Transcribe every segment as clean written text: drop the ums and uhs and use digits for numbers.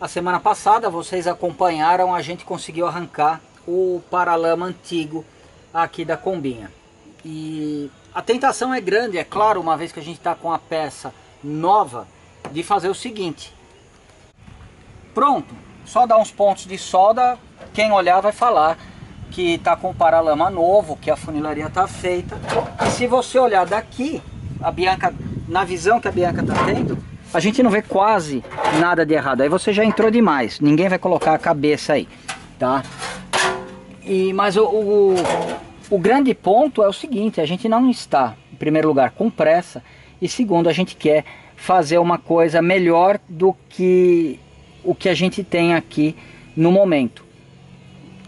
A semana passada vocês acompanharam, a gente conseguiu arrancar o paralama antigo aqui da combinha. E a tentação é grande, é claro, uma vez que a gente está com a peça nova, de fazer o seguinte. Pronto, só dar uns pontos de solda, quem olhar vai falar que está com o paralama novo, que a funilaria está feita. E se você olhar daqui, a Bianca, na visão que a Bianca está tendo, a gente não vê quase nada de errado. Aí você já entrou demais, ninguém vai colocar a cabeça aí, tá? Mas o grande ponto é o seguinte, a gente não está, em primeiro lugar, com pressa, e segundo, a gente quer fazer uma coisa melhor do que o que a gente tem aqui no momento.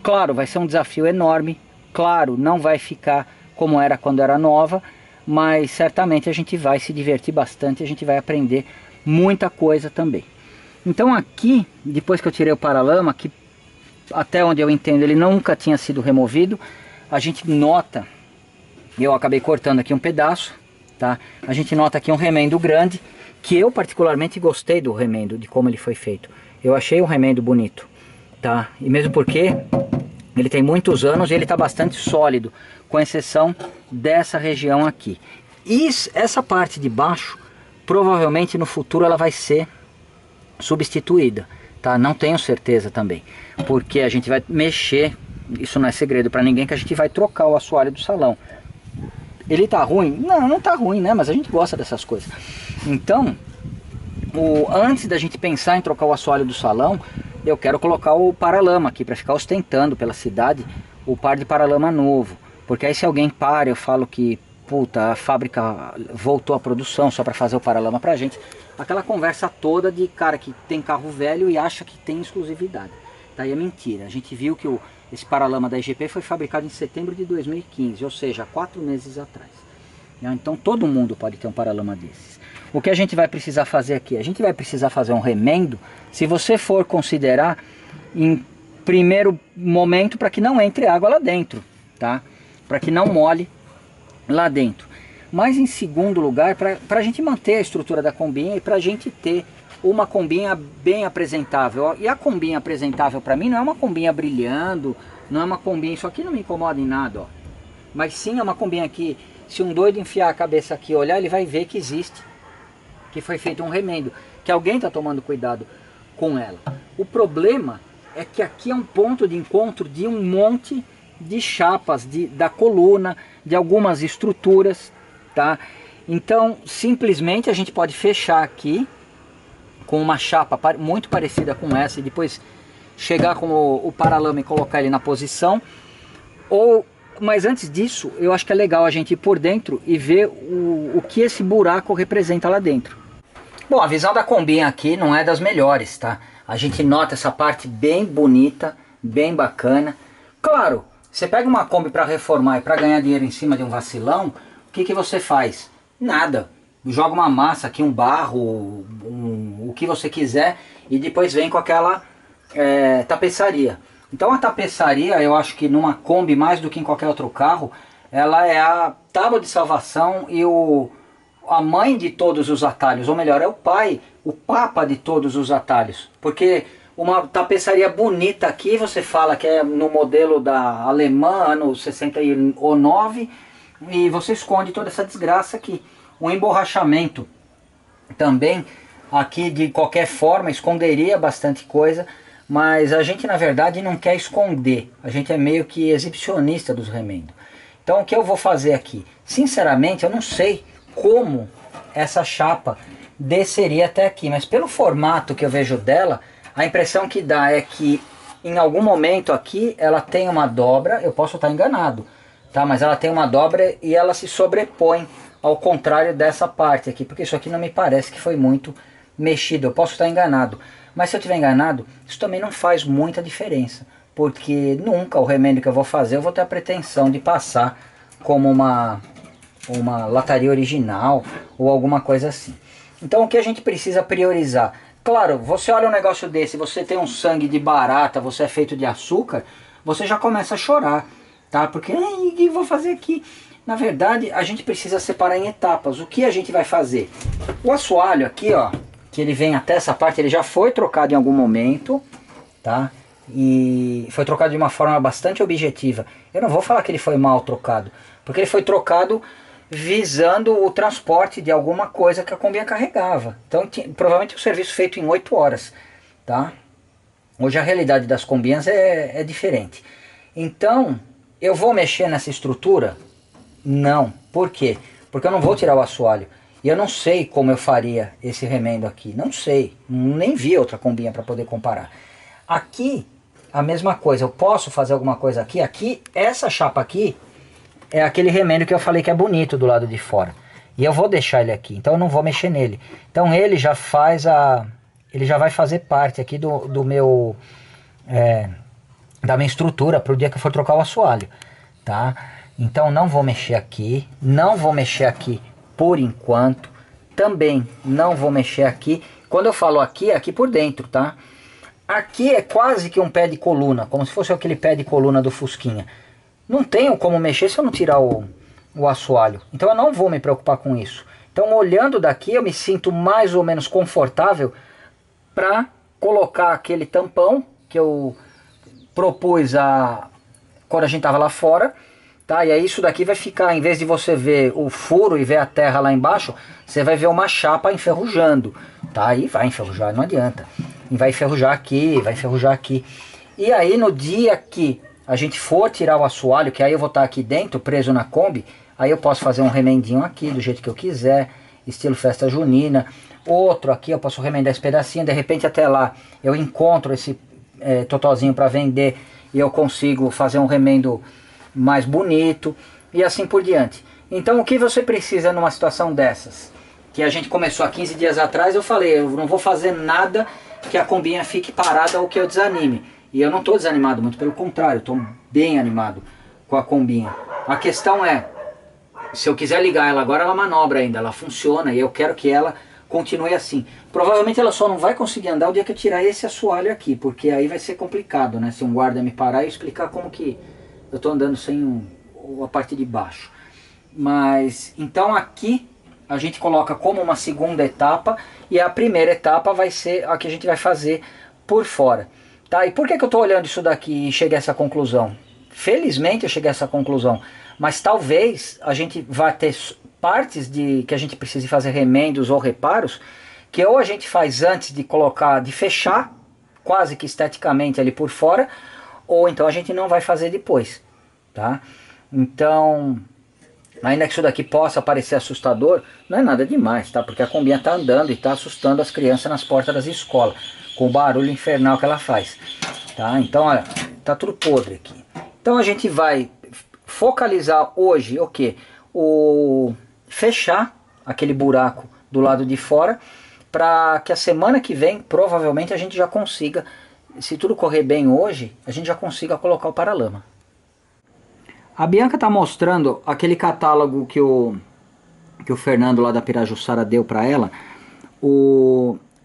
Claro, vai ser um desafio enorme, claro, não vai ficar como era quando era nova, mas certamente a gente vai se divertir bastante, a gente vai aprender muita coisa também. Então aqui, depois que eu tirei o paralama, que até onde eu entendo ele nunca tinha sido removido, a gente nota, eu acabei cortando aqui um pedaço, tá? A gente nota aqui um remendo grande, que eu particularmente gostei do remendo, de como ele foi feito. Eu achei o remendo bonito, tá? E mesmo porque ele tem muitos anos e ele está bastante sólido, com exceção dessa região aqui. E essa parte de baixo, provavelmente no futuro ela vai ser substituída, tá? Não tenho certeza também, porque a gente vai mexer, isso não é segredo para ninguém, que a gente vai trocar o assoalho do salão. Ele tá ruim? Não, não tá ruim, né? Mas a gente gosta dessas coisas. Então, antes da gente pensar em trocar o assoalho do salão, eu quero colocar o paralama aqui, para ficar ostentando pela cidade o par de paralama novo. Porque aí se alguém para, eu falo que, puta, a fábrica voltou à produção só para fazer o paralama pra gente. Aquela conversa toda de cara que tem carro velho e acha que tem exclusividade. Daí é mentira. A gente viu que esse paralama da EGP foi fabricado em setembro de 2015, ou seja, 4 meses atrás. Então todo mundo pode ter um paralama desses. O que a gente vai precisar fazer aqui? A gente vai precisar fazer um remendo, se você for considerar, em primeiro momento, para que não entre água lá dentro, tá? Para que não molhe lá dentro. Mas em segundo lugar, para a gente manter a estrutura da combinha e para a gente ter uma combinha bem apresentável. E a combinha apresentável para mim não é uma combinha brilhando, não é uma combinha, isso aqui não me incomoda em nada, ó. Mas sim é uma combinha que, se um doido enfiar a cabeça aqui e olhar, ele vai ver que existe, que foi feito um remendo, que alguém está tomando cuidado com ela. O problema é que aqui é um ponto de encontro de um monte de chapas, da coluna, de algumas estruturas, tá? Então, simplesmente a gente pode fechar aqui com uma chapa muito parecida com essa e depois chegar com o paralama e colocar ele na posição. Mas antes disso, eu acho que é legal a gente ir por dentro e ver o que esse buraco representa lá dentro. Bom, a visão da combinha aqui não é das melhores, tá? A gente nota essa parte bem bonita, bem bacana. Claro, você pega uma Kombi para reformar e para ganhar dinheiro em cima de um vacilão, o que você faz? Nada. Joga uma massa aqui, um barro, o que você quiser e depois vem com aquela tapeçaria. Então a tapeçaria, eu acho que numa Kombi, mais do que em qualquer outro carro, ela é a tábua de salvação e a mãe de todos os atalhos, ou melhor, é o pai, o papa de todos os atalhos. Porque uma tapeçaria bonita aqui, você fala que é no modelo da alemã, ano 69, e você esconde toda essa desgraça aqui. O emborrachamento também, aqui de qualquer forma, esconderia bastante coisa, mas a gente na verdade não quer esconder, a gente é meio que exibicionista dos remendos. Então o que eu vou fazer aqui? Sinceramente eu não sei como essa chapa desceria até aqui, mas pelo formato que eu vejo dela, a impressão que dá é que em algum momento aqui ela tem uma dobra, eu posso estar enganado, tá? Mas ela tem uma dobra e ela se sobrepõe ao contrário dessa parte aqui, porque isso aqui não me parece que foi muito mexido, eu posso estar enganado. Mas se eu estiver enganado, isso também não faz muita diferença, porque nunca o remendo que eu vou fazer eu vou ter a pretensão de passar como uma lataria original ou alguma coisa assim. Então o que a gente precisa priorizar? Claro, você olha um negócio desse, você tem um sangue de barata, você é feito de açúcar, você já começa a chorar, tá? Porque, o que eu vou fazer aqui? Na verdade, a gente precisa separar em etapas. O que a gente vai fazer? O assoalho aqui, ó, que ele vem até essa parte, ele já foi trocado em algum momento, tá? E foi trocado de uma forma bastante objetiva. Eu não vou falar que ele foi mal trocado, porque ele foi trocado visando o transporte de alguma coisa que a combinha carregava. Então provavelmente o serviço feito em 8 horas, tá? Hoje a realidade das combinhas é diferente. Então, eu vou mexer nessa estrutura? Não. Por quê? Porque eu não vou tirar o assoalho. E eu não sei como eu faria esse remendo aqui. Não sei. Nem vi outra combinha para poder comparar. Aqui, a mesma coisa. Eu posso fazer alguma coisa aqui. Aqui, essa chapa aqui é aquele remendo que eu falei que é bonito do lado de fora. E eu vou deixar ele aqui. Então eu não vou mexer nele. Então ele já faz a... Ele já vai fazer parte aqui do meu... da minha estrutura para o dia que eu for trocar o assoalho, tá? Então não vou mexer aqui, não vou mexer aqui por enquanto, também não vou mexer aqui. Quando eu falo aqui, é aqui por dentro, tá? Aqui é quase que um pé de coluna, como se fosse aquele pé de coluna do Fusquinha. Não tenho como mexer se eu não tirar o assoalho, então eu não vou me preocupar com isso. Então olhando daqui eu me sinto mais ou menos confortável para colocar aquele tampão que eu propus quando a gente estava lá fora, tá? E aí isso daqui vai ficar, em vez de você ver o furo e ver a terra lá embaixo, você vai ver uma chapa enferrujando, tá? E vai enferrujar, não adianta. E vai enferrujar aqui, vai enferrujar aqui. E aí no dia que a gente for tirar o assoalho, que aí eu vou estar aqui dentro, preso na Kombi, aí eu posso fazer um remendinho aqui, do jeito que eu quiser, estilo festa junina. Outro aqui, eu posso remendar esse pedacinho, de repente até lá eu encontro esse totozinho para vender e eu consigo fazer um remendo mais bonito e assim por diante. Então o que você precisa numa situação dessas? Que a gente começou há 15 dias atrás, eu falei, eu não vou fazer nada que a combinha fique parada ou que eu desanime. E eu não estou desanimado, muito pelo contrário, estou bem animado com a combinha. A questão é, se eu quiser ligar ela agora, ela manobra ainda, ela funciona e eu quero que ela continue assim. Provavelmente ela só não vai conseguir andar o dia que eu tirar esse assoalho aqui, porque aí vai ser complicado, né? Se um guarda me parar e explicar como que eu estou andando sem a parte de baixo. Mas, então aqui a gente coloca como uma segunda etapa e a primeira etapa vai ser a que a gente vai fazer por fora. Tá? E por que eu estou olhando isso daqui e cheguei a essa conclusão? Felizmente eu cheguei a essa conclusão, mas talvez a gente vá ter partes que a gente precise fazer remendos ou reparos, que ou a gente faz antes de colocar, de fechar, quase que esteticamente ali por fora, ou então a gente não vai fazer depois, tá? Então, ainda que isso daqui possa parecer assustador, não é nada demais, tá? Porque a combinha tá andando e tá assustando as crianças nas portas das escolas, com o barulho infernal que ela faz, tá? Então, olha, tá tudo podre aqui. Então a gente vai focalizar hoje o quê? Fechar aquele buraco do lado de fora, para que a semana que vem provavelmente a gente já consiga, se tudo correr bem hoje, a gente já consiga colocar o paralama. A Bianca está mostrando aquele catálogo que o Fernando lá da Pirajussara deu para ela.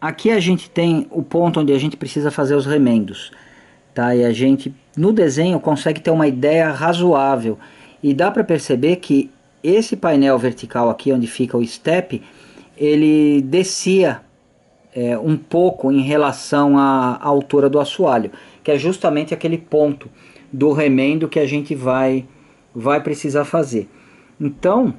Aqui a gente tem o ponto onde a gente precisa fazer os remendos, tá? E a gente no desenho consegue ter uma ideia razoável e dá para perceber que esse painel vertical aqui onde fica o step, ele descia um pouco em relação à altura do assoalho, que é justamente aquele ponto do remendo que a gente vai precisar fazer. Então,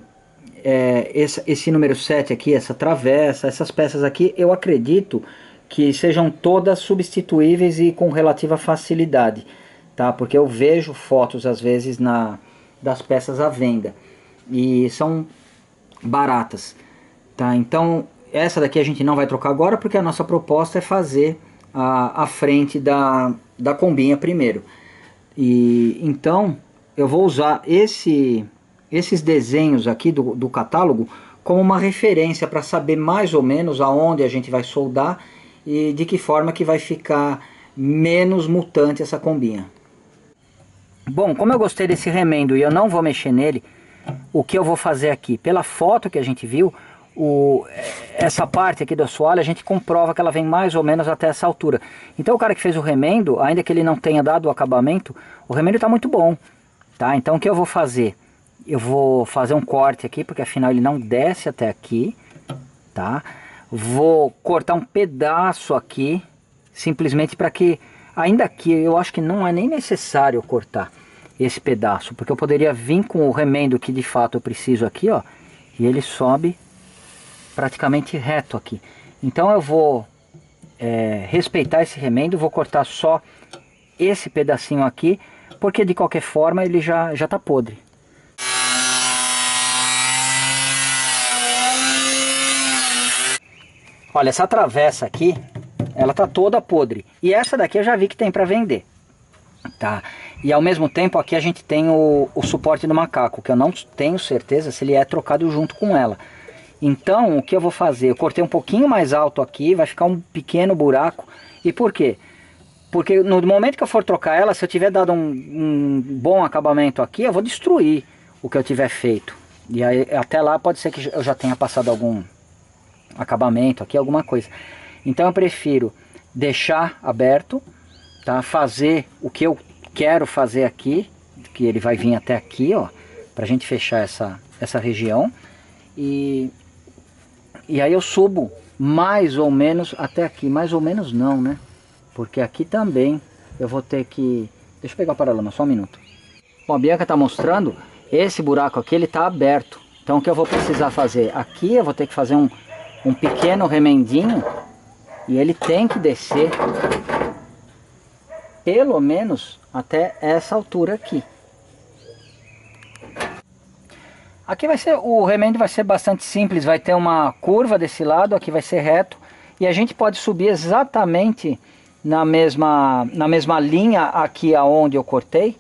esse número 7 aqui, essa travessa, essas peças aqui, eu acredito que sejam todas substituíveis e com relativa facilidade, tá? Porque eu vejo fotos às vezes das peças à venda e são baratas, tá? Então essa daqui a gente não vai trocar agora, porque a nossa proposta é fazer a frente da combinha primeiro. E então eu vou usar esses desenhos aqui do catálogo como uma referência para saber mais ou menos aonde a gente vai soldar e de que forma que vai ficar menos mutante essa combinha. Bom, como eu gostei desse remendo e eu não vou mexer nele, o que eu vou fazer aqui? Pela foto que a gente viu, essa parte aqui do assoalho, a gente comprova que ela vem mais ou menos até essa altura. Então o cara que fez o remendo, ainda que ele não tenha dado o acabamento, o remendo está muito bom, tá? Então o que eu vou fazer? Eu vou fazer um corte aqui, porque afinal ele não desce até aqui, tá? vou cortar um pedaço aqui, simplesmente para que, ainda aqui eu acho que não é nem necessário cortar esse pedaço, porque eu poderia vir com o remendo que de fato eu preciso aqui, ó, e ele sobe praticamente reto aqui. Então eu vou respeitar esse remendo, vou cortar só esse pedacinho aqui, porque de qualquer forma ele já tá podre. Olha, essa travessa aqui, ela tá toda podre. E essa daqui eu já vi que tem para vender, tá? E ao mesmo tempo aqui a gente tem o suporte do macaco, que eu não tenho certeza se ele é trocado junto com ela. Então o que eu vou fazer? Eu cortei um pouquinho mais alto aqui, vai ficar um pequeno buraco. E por quê? Porque no momento que eu for trocar ela, se eu tiver dado um bom acabamento aqui, eu vou destruir o que eu tiver feito. E aí até lá pode ser que eu já tenha passado algum acabamento aqui, alguma coisa. Então eu prefiro deixar aberto, tá? Fazer o que eu quero fazer aqui, que ele vai vir até aqui, ó, pra gente fechar essa região. E aí eu subo mais ou menos até aqui, mais ou menos não, né? Porque aqui também eu vou ter que... Deixa eu pegar o paralama, só um minuto. Bom, a Bianca tá mostrando, esse buraco aqui ele tá aberto. Então o que eu vou precisar fazer? Aqui eu vou ter que fazer um pequeno remendinho, e ele tem que descer pelo menos até essa altura aqui. Aqui vai ser, o remendo vai ser bastante simples, vai ter uma curva desse lado, aqui vai ser reto, e a gente pode subir exatamente na mesma linha aqui aonde eu cortei,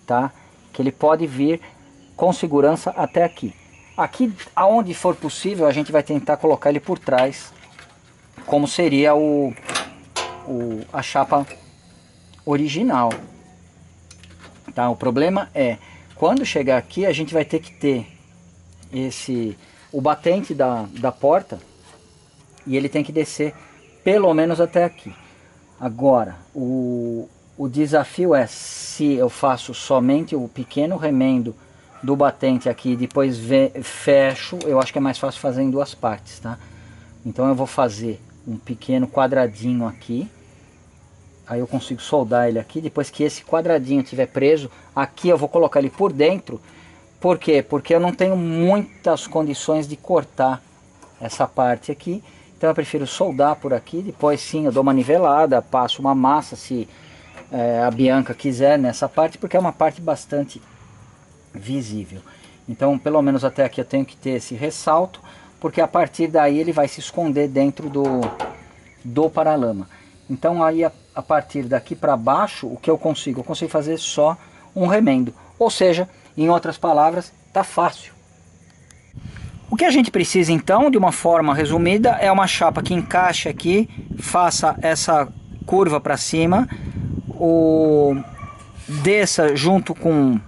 tá? Que ele pode vir com segurança até aqui. Aqui, aonde for possível, a gente vai tentar colocar ele por trás, como seria a chapa original. Tá? O problema é, quando chegar aqui, a gente vai ter que ter o batente da porta, e ele tem que descer pelo menos até aqui. Agora, o desafio é, se eu faço somente o pequeno remendo do batente aqui e depois fecho, eu acho que é mais fácil fazer em duas partes, tá? Então eu vou fazer um pequeno quadradinho aqui, aí eu consigo soldar ele aqui. Depois que esse quadradinho estiver preso, aqui eu vou colocar ele por dentro. Por quê? Porque eu não tenho muitas condições de cortar essa parte aqui, então eu prefiro soldar por aqui. Depois sim eu dou uma nivelada, passo uma massa se a Bianca quiser nessa parte, porque é uma parte bastante visível. Então pelo menos até aqui eu tenho que ter esse ressalto, porque a partir daí ele vai se esconder dentro do paralama. Então aí a partir daqui para baixo, o que eu consigo? Eu consigo fazer só um remendo, ou seja, em outras palavras, tá fácil. O que a gente precisa então, de uma forma resumida, é uma chapa que encaixe aqui, faça essa curva para cima, desça junto com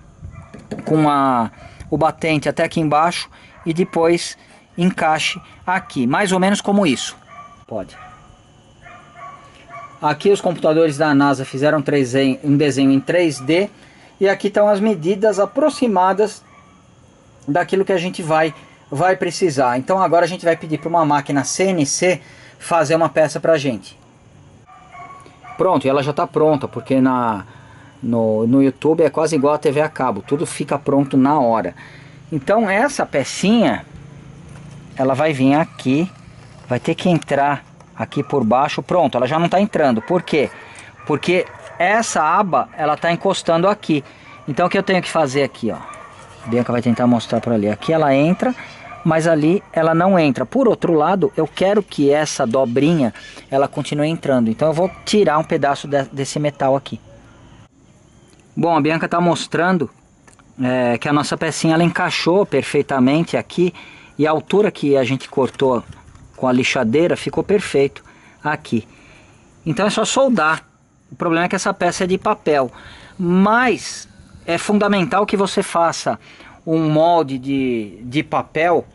o batente até aqui embaixo, e depois encaixe aqui, mais ou menos como isso. Pode. Aqui os computadores da NASA fizeram um desenho em 3D, e aqui estão as medidas aproximadas daquilo que a gente vai precisar. Então agora a gente vai pedir para uma máquina CNC fazer uma peça para a gente. Pronto, e ela já está pronta, porque no YouTube é quase igual a TV a cabo, tudo fica pronto na hora. Então essa pecinha, ela vai vir aqui, vai ter que entrar aqui por baixo. Pronto, ela já não está entrando. Por quê? Porque essa aba, ela está encostando aqui. Então o que eu tenho que fazer aqui, ó, a Bianca vai tentar mostrar por ali. Aqui ela entra, mas ali ela não entra. Por outro lado, eu quero que essa dobrinha ela continue entrando. Então eu vou tirar um pedaço desse metal aqui. Bom, a Bianca está mostrando que a nossa pecinha ela encaixou perfeitamente aqui, e a altura que a gente cortou com a lixadeira ficou perfeito aqui. Então é só soldar. O problema é que essa peça é de papel, mas é fundamental que você faça um molde de papel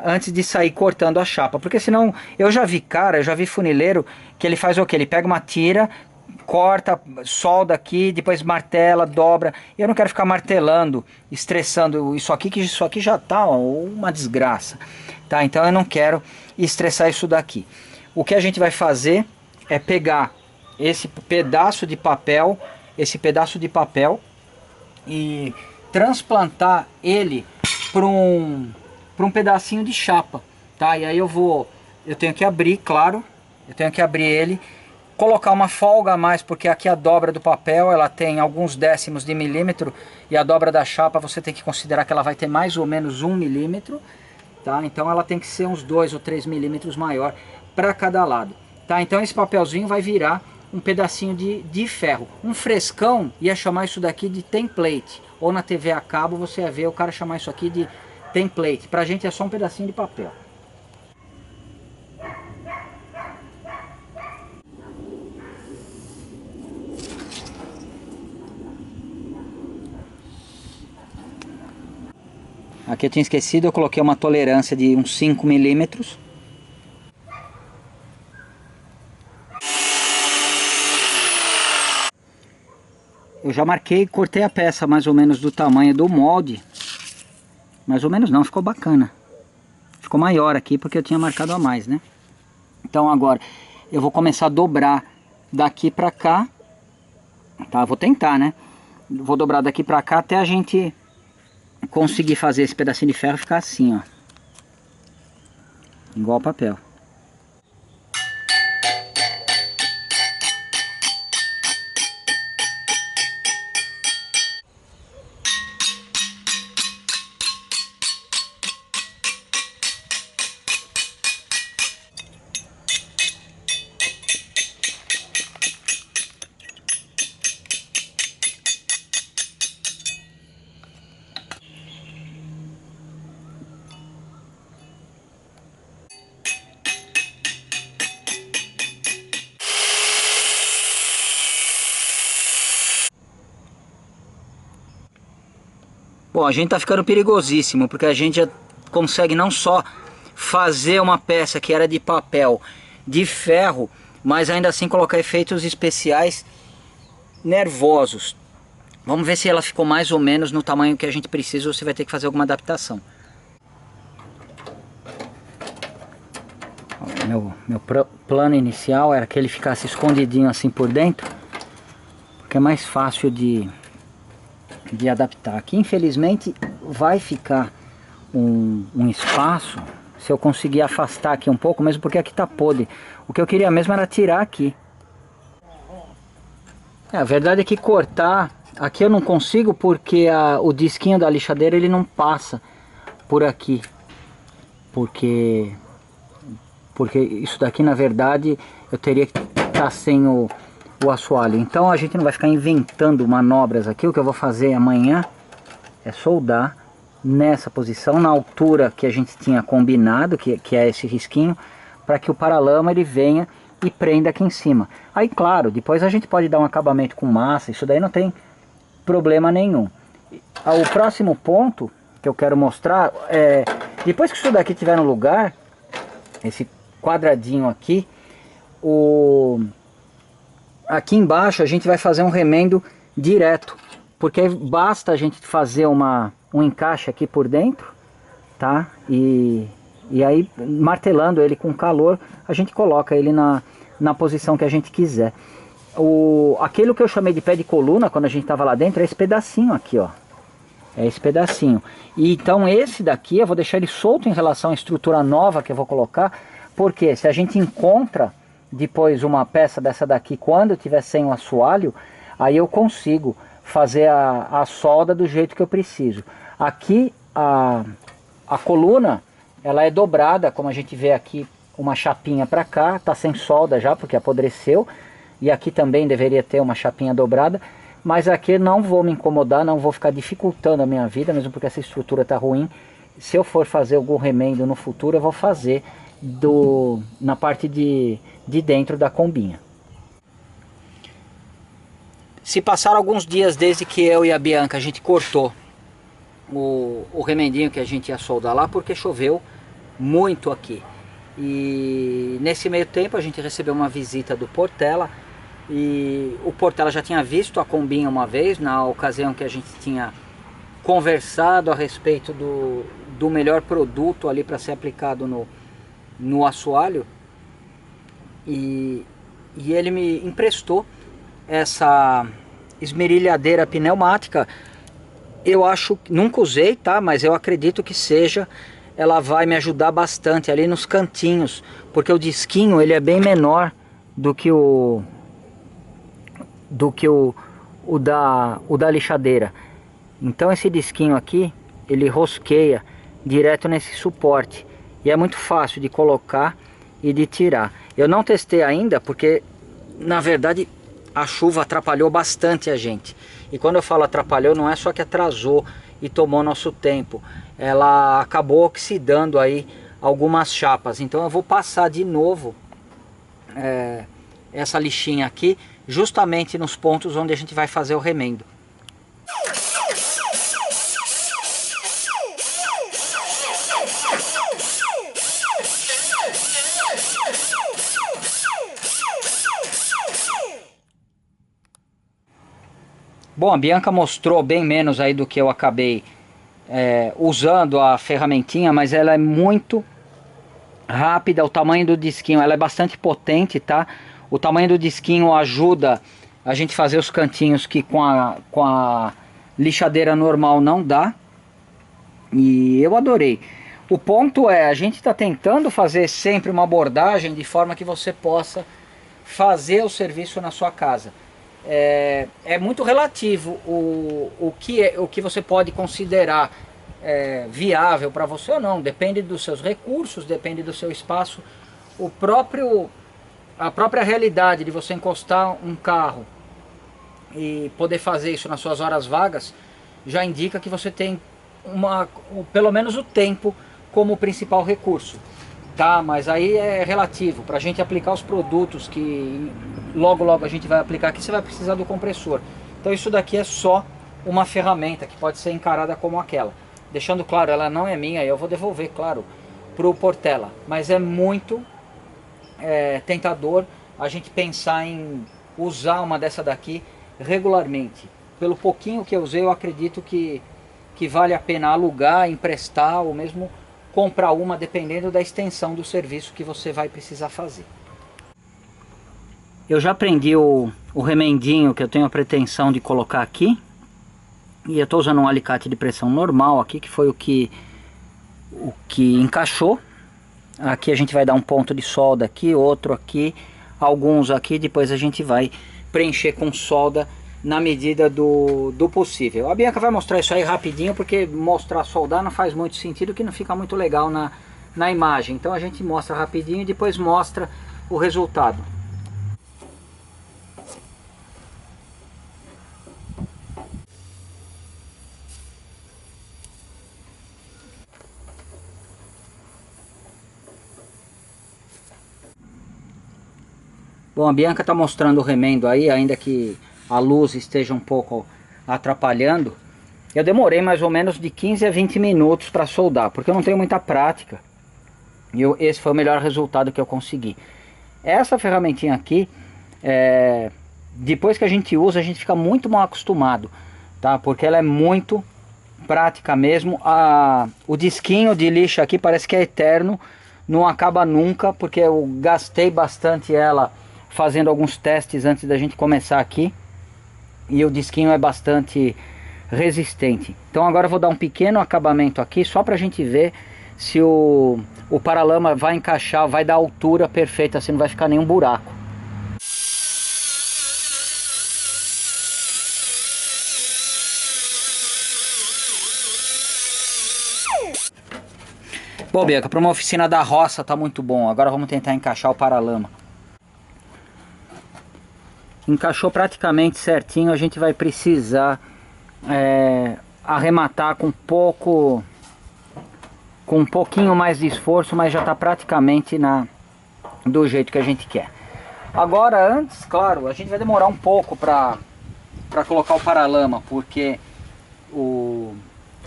antes de sair cortando a chapa, porque senão eu já vi funileiro que ele faz o que? Ele pega uma tira, corta, solda aqui, depois martela, dobra. Eu não quero ficar martelando, estressando isso aqui, que isso aqui já tá uma desgraça. tá? Então eu não quero estressar isso daqui. O que a gente vai fazer é pegar esse pedaço de papel, e transplantar ele para um pedacinho de chapa, tá? E aí eu tenho que abrir, claro, ele, colocar uma folga a mais, porque aqui a dobra do papel ela tem alguns décimos de milímetro, e a dobra da chapa você tem que considerar que ela vai ter mais ou menos 1 milímetro, tá? Então ela tem que ser uns 2 ou 3 milímetros maior para cada lado, tá? Então esse papelzinho vai virar um pedacinho de ferro. Um frescão ia chamar isso daqui de template, ou na TV a cabo você ia ver o cara chamar isso aqui de template. Pra gente é só um pedacinho de papel. Aqui eu tinha esquecido, eu coloquei uma tolerância de uns 5 milímetros. Eu já marquei, cortei a peça mais ou menos do tamanho do molde. Mais ou menos não, ficou bacana. Ficou maior aqui porque eu tinha marcado a mais, né? Então agora eu vou começar a dobrar daqui pra cá. Tá, vou tentar, né? Vou dobrar daqui pra cá até a gente conseguir fazer esse pedacinho de ferro ficar assim, ó. Igual papel. Bom, a gente tá ficando perigosíssimo, porque a gente já consegue não só fazer uma peça que era de papel, de ferro, mas ainda assim colocar efeitos especiais nervosos. Vamos ver se ela ficou mais ou menos no tamanho que a gente precisa, ou se vai ter que fazer alguma adaptação. Meu plano inicial era que ele ficasse escondidinho assim por dentro, porque é mais fácil de adaptar. Aqui infelizmente vai ficar um espaço, se eu conseguir afastar aqui um pouco, mesmo porque aqui tá podre. O que eu queria mesmo era tirar aqui. A verdade é que cortar aqui eu não consigo, porque o disquinho da lixadeira ele não passa por aqui, porque isso daqui na verdade eu teria que estar sem o assoalho. Então a gente não vai ficar inventando manobras aqui. O que eu vou fazer amanhã é soldar nessa posição, na altura que a gente tinha combinado, que é esse risquinho, para que o paralama ele venha e prenda aqui em cima. Aí claro, depois a gente pode dar um acabamento com massa, isso daí não tem problema nenhum. O próximo ponto que eu quero mostrar é, depois que isso daqui estiver no lugar, esse quadradinho aqui, aqui embaixo a gente vai fazer um remendo direto, porque basta a gente fazer um encaixe aqui por dentro, tá? E aí martelando ele com calor, a gente coloca ele na posição que a gente quiser. Aquilo que eu chamei de pé de coluna quando a gente estava lá dentro é esse pedacinho aqui, ó. É esse pedacinho. E então esse daqui eu vou deixar ele solto em relação à estrutura nova que eu vou colocar, porque se a gente encontra depois uma peça dessa daqui quando tiver sem o assoalho, aí eu consigo fazer a solda do jeito que eu preciso. Aqui a coluna ela é dobrada, como a gente vê aqui, uma chapinha para cá, tá sem solda já porque apodreceu, e aqui também deveria ter uma chapinha dobrada, mas aqui não vou me incomodar, não vou ficar dificultando a minha vida, mesmo porque essa estrutura tá ruim. Se eu for fazer algum remendo no futuro, eu vou fazer na parte de dentro da combinha. Se passaram alguns dias desde que eu e a Bianca a gente cortou o remendinho que a gente ia soldar lá, porque choveu muito aqui. E nesse meio tempo a gente recebeu uma visita do Portela, e o Portela já tinha visto a combinha uma vez, na ocasião que a gente tinha conversado a respeito do melhor produto ali para ser aplicado no assoalho. E ele me emprestou essa esmerilhadeira pneumática. Eu acho, nunca usei, tá? Mas eu acredito que seja. Ela vai me ajudar bastante ali nos cantinhos, porque o disquinho ele é bem menor do que o da lixadeira. Então esse disquinho aqui, ele rosqueia direto nesse suporte e é muito fácil de colocar e de tirar. Eu não testei ainda porque na verdade a chuva atrapalhou bastante a gente. E quando eu falo atrapalhou, não é só que atrasou e tomou nosso tempo, ela acabou oxidando aí algumas chapas. Então eu vou passar de novo essa lixinha aqui, justamente nos pontos onde a gente vai fazer o remendo. Bom, a Bianca mostrou bem menos aí do que eu acabei usando a ferramentinha, mas ela é muito rápida. O tamanho do disquinho, ela é bastante potente, tá? O tamanho do disquinho ajuda a gente fazer os cantinhos que com a lixadeira normal não dá. E eu adorei. O ponto é, a gente está tentando fazer sempre uma abordagem de forma que você possa fazer o serviço na sua casa. É muito relativo o que você pode considerar viável para você ou não. Depende dos seus recursos, depende do seu espaço. A própria realidade de você encostar um carro e poder fazer isso nas suas horas vagas já indica que você tem pelo menos o tempo como principal recurso, tá? Mas aí é relativo. Para a gente aplicar os produtos que logo a gente vai aplicar aqui, você vai precisar do compressor. Então isso daqui é só uma ferramenta que pode ser encarada como aquela. Deixando claro, ela não é minha, eu vou devolver, claro, para o Portela. Mas é muito tentador a gente pensar em usar uma dessa daqui regularmente. Pelo pouquinho que eu usei, eu acredito que vale a pena alugar, emprestar ou mesmo comprar uma, dependendo da extensão do serviço que você vai precisar fazer. Eu já prendi o remendinho que eu tenho a pretensão de colocar aqui. E eu estou usando um alicate de pressão normal aqui, que foi o que encaixou. Aqui a gente vai dar um ponto de solda aqui, outro aqui, alguns aqui. Depois a gente vai preencher com solda na medida do possível. A Bianca vai mostrar isso aí rapidinho, porque mostrar soldar não faz muito sentido, que não fica muito legal na imagem. Então a gente mostra rapidinho e depois mostra o resultado. Bom, a Bianca está mostrando o remendo aí, ainda que a luz esteja um pouco atrapalhando. Eu demorei mais ou menos de 15 a 20 minutos para soldar, porque eu não tenho muita prática. E esse foi o melhor resultado que eu consegui. Essa ferramentinha aqui, depois que a gente usa, a gente fica muito mal acostumado, tá? Porque ela é muito prática mesmo. O disquinho de lixa aqui parece que é eterno, não acaba nunca, porque eu gastei bastante ela fazendo alguns testes antes da gente começar aqui. E o disquinho é bastante resistente. Então agora eu vou dar um pequeno acabamento aqui, só pra gente ver se o paralama vai encaixar, vai dar a altura perfeita, assim não vai ficar nenhum buraco. Bom, Bianca, para uma oficina da roça tá muito bom. Agora vamos tentar encaixar o paralama. Encaixou praticamente certinho. A gente vai precisar arrematar com um pouquinho mais de esforço, mas já está praticamente do jeito que a gente quer. Agora, antes, claro, a gente vai demorar um pouco para colocar o paralama, porque eu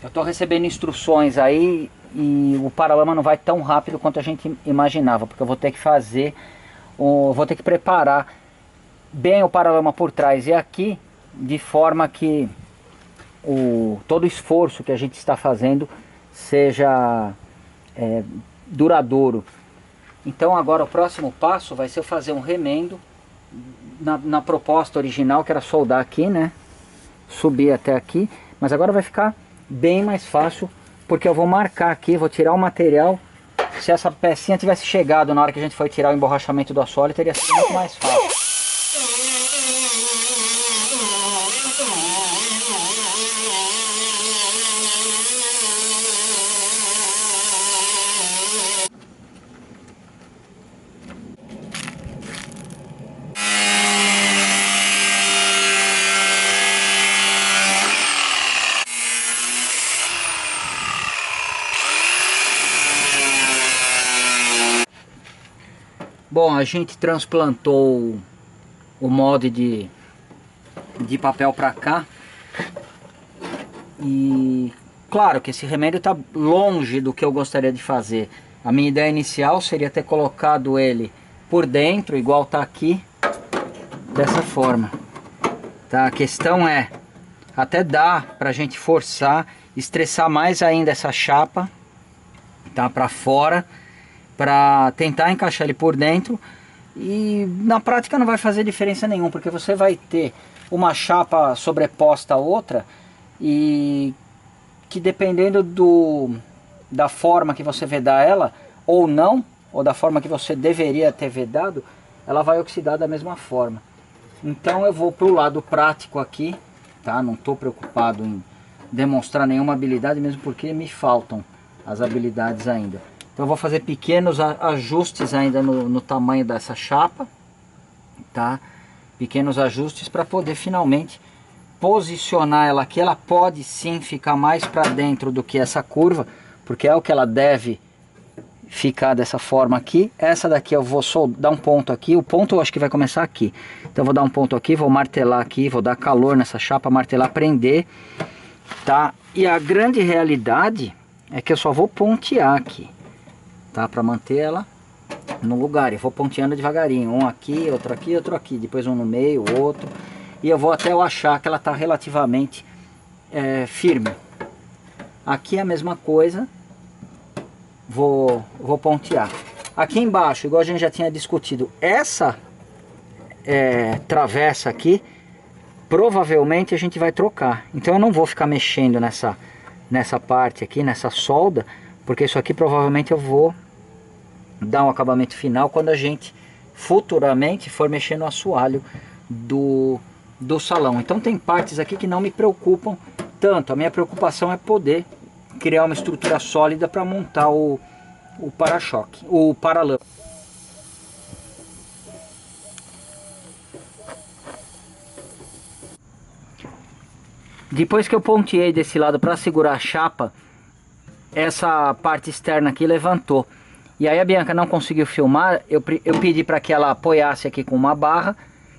estou recebendo instruções aí e o paralama não vai tão rápido quanto a gente imaginava, porque eu vou ter que vou ter que preparar bem o paralama por trás e aqui, de forma que todo o esforço que a gente está fazendo seja duradouro. Então agora o próximo passo vai ser eu fazer um remendo na proposta original, que era soldar aqui, né? Subir até aqui, mas agora vai ficar bem mais fácil, porque eu vou marcar aqui, vou tirar o material. Se essa pecinha tivesse chegado na hora que a gente foi tirar o emborrachamento do assoalho, teria sido muito mais fácil. Bom, a gente transplantou o molde de papel para cá. E claro que esse remédio está longe do que eu gostaria de fazer. A minha ideia inicial seria ter colocado ele por dentro, igual está aqui, dessa forma. Tá? A questão é, até dá para a gente forçar, estressar mais ainda essa chapa, tá, para fora, para tentar encaixar ele por dentro. E na prática não vai fazer diferença nenhuma, porque você vai ter uma chapa sobreposta a outra, e que dependendo da forma que você vedar ela, ou não, ou da forma que você deveria ter vedado, ela vai oxidar da mesma forma. Então eu vou para o lado prático aqui, tá? Não estou preocupado em demonstrar nenhuma habilidade, mesmo porque me faltam as habilidades ainda. Então eu vou fazer pequenos ajustes ainda no tamanho dessa chapa, tá? Pequenos ajustes para poder finalmente posicionar ela aqui. Ela pode sim ficar mais para dentro do que essa curva, porque é o que ela deve ficar dessa forma aqui. Essa daqui eu vou só dar um ponto aqui, o ponto eu acho que vai começar aqui. Então eu vou dar um ponto aqui, vou martelar aqui, vou dar calor nessa chapa, martelar, prender, tá? E a grande realidade é que eu só vou pontear aqui, tá? Para manter ela no lugar. Eu vou ponteando devagarinho, um aqui, outro aqui, depois um no meio, outro, e eu vou até eu achar que ela está relativamente firme. Aqui é a mesma coisa, vou pontear. Aqui embaixo, igual a gente já tinha discutido, essa travessa aqui, provavelmente a gente vai trocar. Então eu não vou ficar mexendo nessa parte aqui, nessa solda, porque isso aqui provavelmente eu vou dar um acabamento final quando a gente futuramente for mexer no assoalho do salão. Então tem partes aqui que não me preocupam tanto. A minha preocupação é poder criar uma estrutura sólida para montar o para-choque, o paralama. Depois que eu ponteei desse lado para segurar a chapa, essa parte externa aqui levantou. E aí a Bianca não conseguiu filmar, eu pedi para que ela apoiasse aqui com uma barra,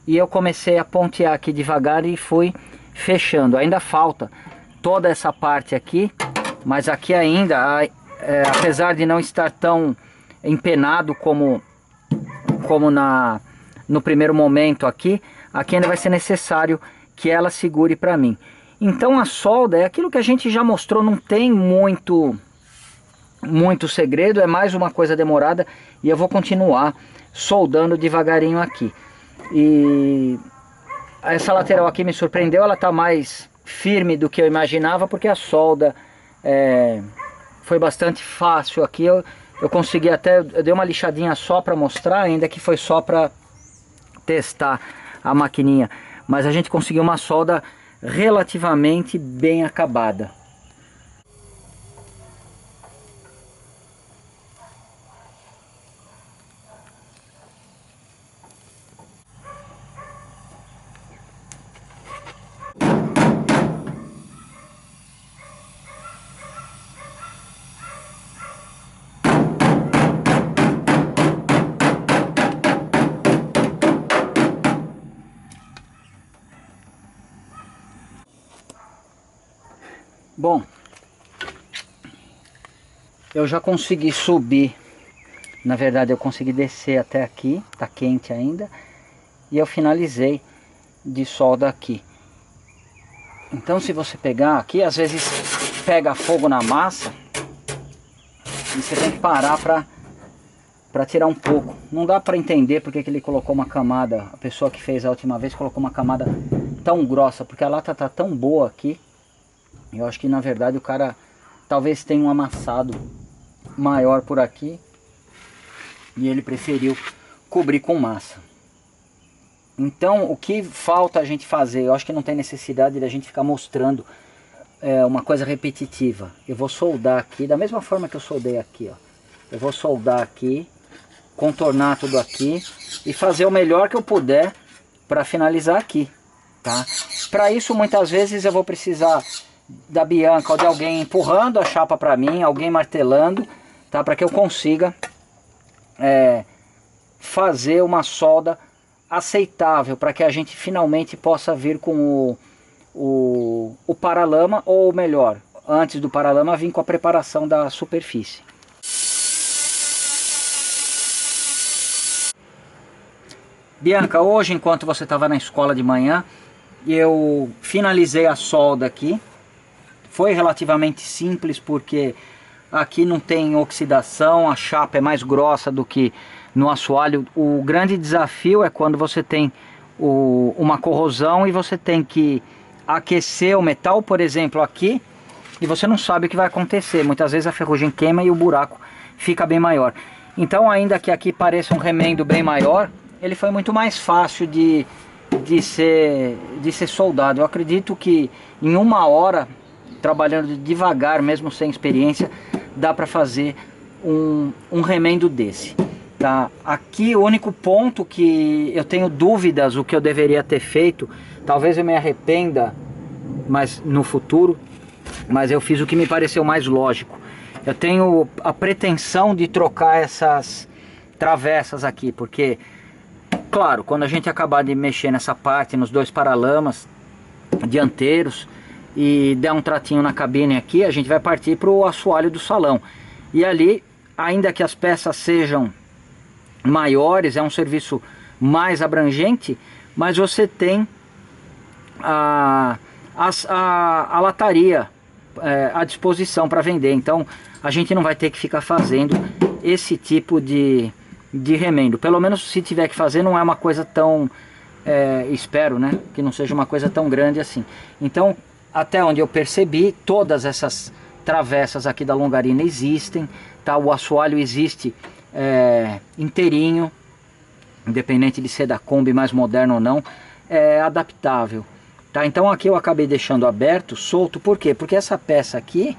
e eu comecei a pontear aqui devagar e fui fechando. Ainda falta toda essa parte aqui, mas aqui ainda, apesar de não estar tão empenado como no primeiro momento aqui ainda vai ser necessário que ela segure para mim. Então a solda é aquilo que a gente já mostrou, não tem muito segredo, é mais uma coisa demorada, e eu vou continuar soldando devagarinho aqui. E essa lateral aqui me surpreendeu, ela está mais firme do que eu imaginava, porque a solda foi bastante fácil aqui. Eu consegui até, eu dei uma lixadinha só para mostrar, ainda que foi só para testar a maquininha, mas a gente conseguiu uma solda relativamente bem acabada. Bom, eu já consegui subir, na verdade eu consegui descer até aqui, tá quente ainda, e eu finalizei de solda aqui. Então se você pegar aqui, às vezes pega fogo na massa, E você tem que parar para tirar um pouco. Não dá para entender porque que ele colocou uma camada, a pessoa que fez a última vez colocou uma camada tão grossa, porque a lata tá tão boa aqui. Eu acho que na verdade o cara talvez tenha um amassado maior por aqui e ele preferiu cobrir com massa. Então o que falta a gente fazer, eu acho que não tem necessidade da gente ficar mostrando uma coisa repetitiva. Eu vou soldar aqui da mesma forma que eu soldei aqui, ó. Eu vou soldar aqui, contornar tudo aqui e fazer o melhor que eu puder para finalizar aqui, tá? Para isso muitas vezes eu vou precisar da Bianca ou de alguém empurrando a chapa para mim, alguém martelando, tá? Para que eu consiga fazer uma solda aceitável, para que a gente finalmente possa vir com o paralama, ou melhor, antes do paralama vir com a preparação da superfície. Bianca, hoje enquanto você estava na escola de manhã, eu finalizei a solda aqui. Foi relativamente simples porque aqui não tem oxidação, a chapa é mais grossa do que no assoalho. O grande desafio é quando você tem uma corrosão e você tem que aquecer o metal, por exemplo, aqui, e você não sabe o que vai acontecer. Muitas vezes a ferrugem queima e o buraco fica bem maior. Então, ainda que aqui pareça um remendo bem maior, ele foi muito mais fácil de ser soldado. Eu acredito que em 1 hora, trabalhando devagar, mesmo sem experiência, dá para fazer um remendo desse. Tá? Aqui o único ponto que eu tenho dúvidas o que eu deveria ter feito, talvez eu me arrependa mas no futuro, mas eu fiz o que me pareceu mais lógico. Eu tenho a pretensão de trocar essas travessas aqui, porque, claro, quando a gente acabar de mexer nessa parte, nos 2 paralamas dianteiros, e der um tratinho na cabine aqui, a gente vai partir para o assoalho do salão. E ali, ainda que as peças sejam maiores, é um serviço mais abrangente, mas você tem a lataria à disposição para vender. Então a gente não vai ter que ficar fazendo esse tipo de remendo. Pelo menos se tiver que fazer, não é uma coisa tão... espero, né, que não seja uma coisa tão grande assim. Então, até onde eu percebi, todas essas travessas aqui da longarina existem, tá? O assoalho existe inteirinho, independente de ser da Kombi mais moderno ou não, é adaptável, tá? Então aqui eu acabei deixando aberto, solto. Por quê? Porque essa peça aqui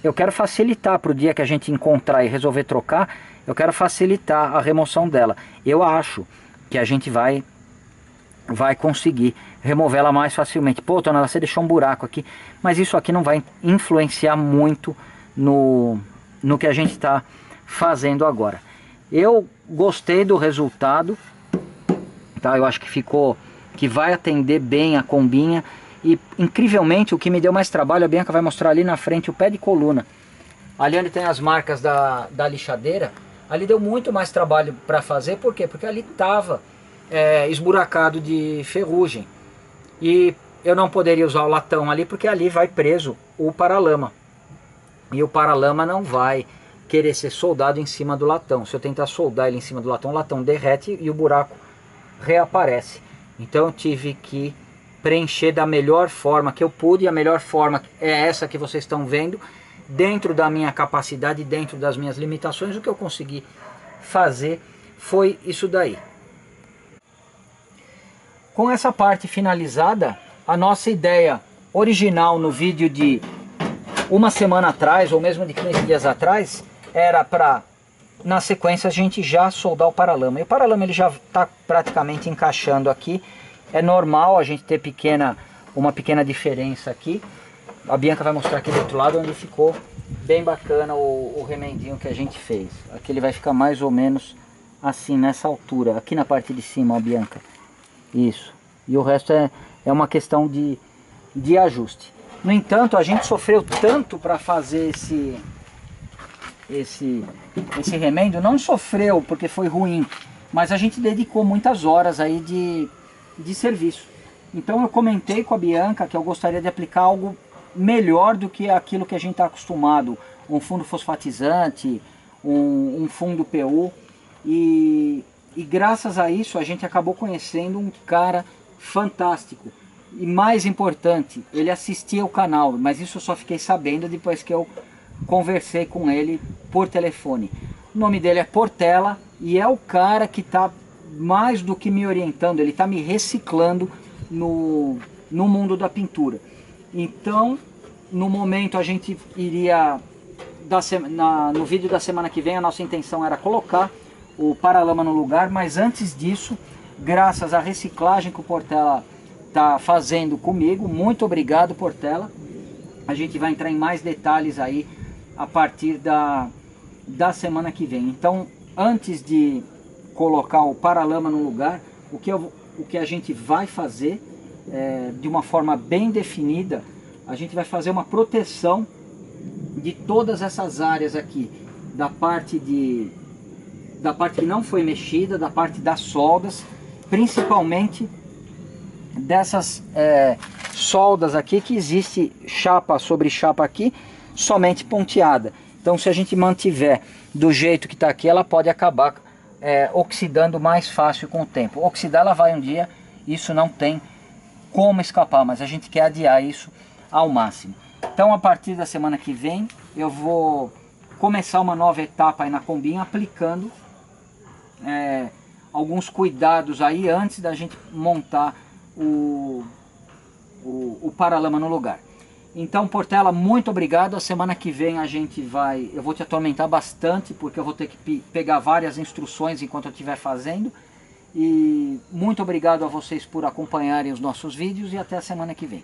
eu quero facilitar para o dia que a gente encontrar e resolver trocar, eu quero facilitar a remoção dela. Eu acho que a gente vai conseguir remover ela mais facilmente. Pô, Tonela, você deixou um buraco aqui, mas isso aqui não vai influenciar muito no que a gente está fazendo agora. Eu gostei do resultado, tá? Eu acho que ficou, que vai atender bem a combinha. E incrivelmente o que me deu mais trabalho, a Bianca vai mostrar ali na frente o pé de coluna. Ali onde tem as marcas da lixadeira, ali deu muito mais trabalho para fazer. Por quê? Porque ali estava esburacado de ferrugem. E eu não poderia usar o latão ali, porque ali vai preso o paralama. E o paralama não vai querer ser soldado em cima do latão. Se eu tentar soldar ele em cima do latão, o latão derrete e o buraco reaparece. Então eu tive que preencher da melhor forma que eu pude. E a melhor forma é essa que vocês estão vendo, dentro da minha capacidade, dentro das minhas limitações. O que eu consegui fazer foi isso daí. Com essa parte finalizada, a nossa ideia original no vídeo de 1 semana atrás, ou mesmo de 15 dias atrás, era para, na sequência, a gente já soldar o paralama. E o paralama ele já está praticamente encaixando aqui. É normal a gente ter uma pequena diferença aqui. A Bianca vai mostrar aqui do outro lado, onde ficou bem bacana o remendinho que a gente fez. Aqui ele vai ficar mais ou menos assim, nessa altura. Aqui na parte de cima, ó, Bianca. Isso. E o resto é uma questão de ajuste. No entanto, a gente sofreu tanto para fazer esse remendo. Não sofreu porque foi ruim, mas a gente dedicou muitas horas aí de serviço. Então eu comentei com a Bianca que eu gostaria de aplicar algo melhor do que aquilo que a gente está acostumado. um fundo fosfatizante, um fundo PU, e graças a isso a gente acabou conhecendo um cara fantástico. E mais importante, ele assistia o canal, mas isso eu só fiquei sabendo depois que eu conversei com ele por telefone. O nome dele é Portela e é o cara que está mais do que me orientando, ele está me reciclando no mundo da pintura. Então, no momento a gente iria, no vídeo da semana que vem, a nossa intenção era colocar o paralama no lugar, mas antes disso, graças à reciclagem que o Portela está fazendo comigo, muito obrigado, Portela. A gente vai entrar em mais detalhes aí a partir da semana que vem. Então, antes de colocar o paralama no lugar, o que a gente vai fazer, de uma forma bem definida, a gente vai fazer uma proteção de todas essas áreas aqui, da parte que não foi mexida, da parte das soldas, principalmente dessas soldas aqui, que existe chapa sobre chapa aqui, somente ponteada. Então, se a gente mantiver do jeito que está aqui, ela pode acabar oxidando mais fácil com o tempo. Oxidar ela vai um dia, isso não tem como escapar, mas a gente quer adiar isso ao máximo. Então, a partir da semana que vem, eu vou começar uma nova etapa aí na combinha, aplicando alguns cuidados aí antes da gente montar o paralama no lugar. Então, Portela, muito obrigado. A semana que vem eu vou te atormentar bastante, porque eu vou ter que pegar várias instruções enquanto eu estiver fazendo. E muito obrigado a vocês por acompanharem os nossos vídeos e até a semana que vem.